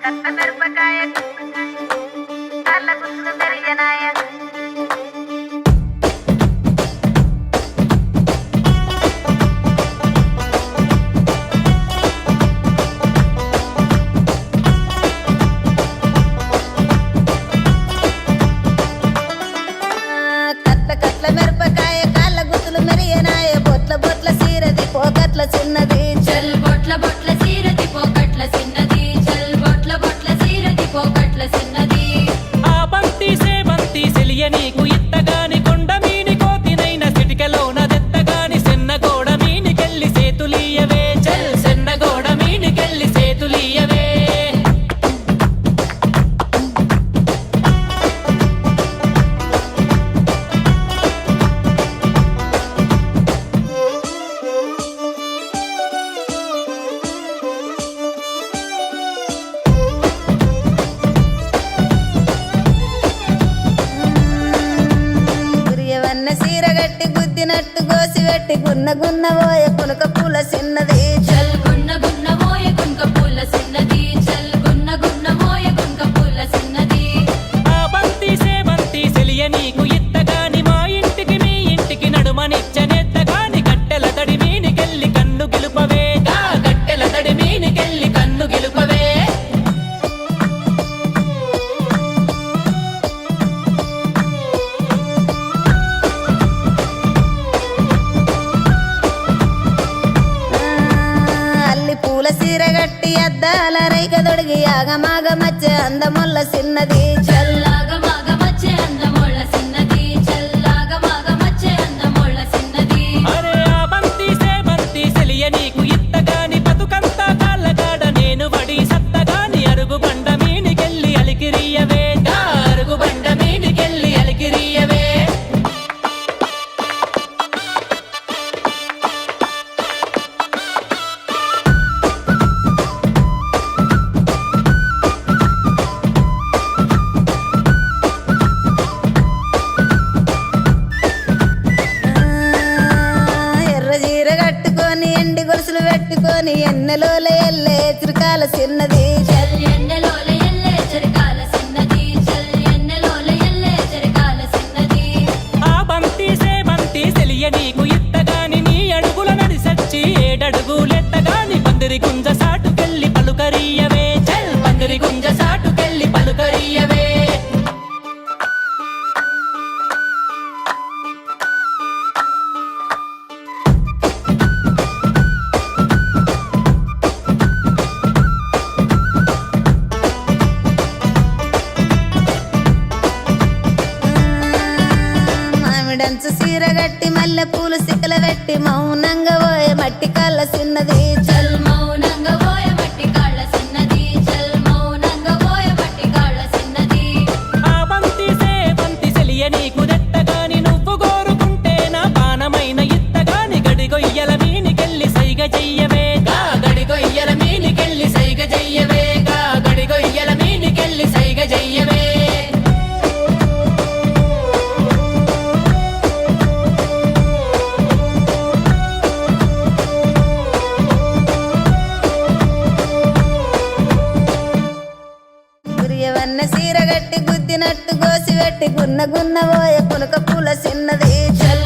కట్ల మిరపకాయ కాళ్ళ గుర్తులు మెరియనాయ కట్ల మిరపకాయ కాళ్ళ గుర్తులు మెరియనాయ బొట్ల బొట్ల సీరది పోకట్ల చిన్నది చల్ బొట్ల బొట్ల సీరది పోకట్ల చిన్నది చల్ బొట్ల బొట్ల సీరది పోకట్ల చిన్నది ఆ బంతి సేమంతి సెలియ నీకు ఇత్తగాని కొండ మీని కోతినైన సిటికలోన దెత్తగాని సెన్నగోడ మీనికెళ్ళి సేతులీయవే చల్ సెన్నగోడ మీనికెళ్ళి సేతులీయవే గురియవన్న సీరగట్టి గుద్దినట్టు గోసి పెట్టి గున్న గున్న పోయ పులక పూల చిన్నది చల్ గున్న గున్న మోయ గుంక పూల చిన్నది చల్ గున్న గున్న మోయ గుంక పూల చిన్నది ఆ బంతి సేమంతి సెలియ నీకు ఇత్తగాని మా ఇంటికి మీ ఇంటికి నడుమనిచ్చనెత్తగాని కట్టెల తడి మీనికెళ్ళి కన్ను గెలుపవే గా కట్టెల తడి మీనికెళ్ళి కన్ను గెలుపవే అల్లి పూల సీరగట్టి అద్దాల రైక దొడిగి ఆగమాగ మధ్య అందముల్ల చిన్నది చల్లాగ మాగ మచ్చే అందమోళ్ళ చిన్నది చల్లాగ మాగ మచ్చే అందమోళ్ళ చిన్నది అరే ఆ బంతి సేమంతి సెలియ నీకు ఇత్తగాని బతుకంతా కాళ్ళగాడ నేను వడి సత్తగాని అరుగు బండ మీనికెళ్ళి అలికిరియవే గా అరుగు బండ మీనికెళ్ళి అలికిరియవే ఎర్ర చీర కట్టుకొని ఎండి గొలుసులు పెట్టుకొని ఎన్నెలోల ఎల్లే చురకాల చిన్నది చల్ ఎన్నెలోల ఎల్లే చెరకాల చిన్నది చల్ ఎన్నెలోల ఎల్లే చెరకాల చిన్నది ఆ బంతి సేమంతి సెలియ నీకు ఇత్తగాని నీ అడుగుల నడిసచ్చి ఏడడుగులెత్తగాని పందిరి గుంజ సాటుకెళ్ళి పలుకరియవే చల్ పందిరి గుంజ సాటుకెళ్ళి పలుకరియవే మామిడంచు సీర గట్టి మల్లె పూలు సిక్కల పెట్టి మౌనంగా పోయే మట్టి కాళ్ళ చిన్నది చల్ మౌనంగా పోయ మట్టి కాళ్ళ చిన్నది చల్ మౌనంగా పోయ మట్టి కాళ్ళ చిన్నది ఆ బంతి సేమంతి సెలియ నీకు దెత్తగాని నువ్వు కోరుకుంటే నా పానమైన ఇత్తగాని గడిగొయ్యల మీనికెళ్ళి సైగ చెయ్యవే గా గడిగొయ్యల మీనికెళ్ళి సైగ చెయ్యవే గా గడిగొయ్యల మీనికెళ్ళి సైగ చెయ్యవే గురియవన్న సీర గట్టి గుద్దినట్టు గోసి పెట్టి గున్న గున్న పోయే పులక పూల చిన్నది చల్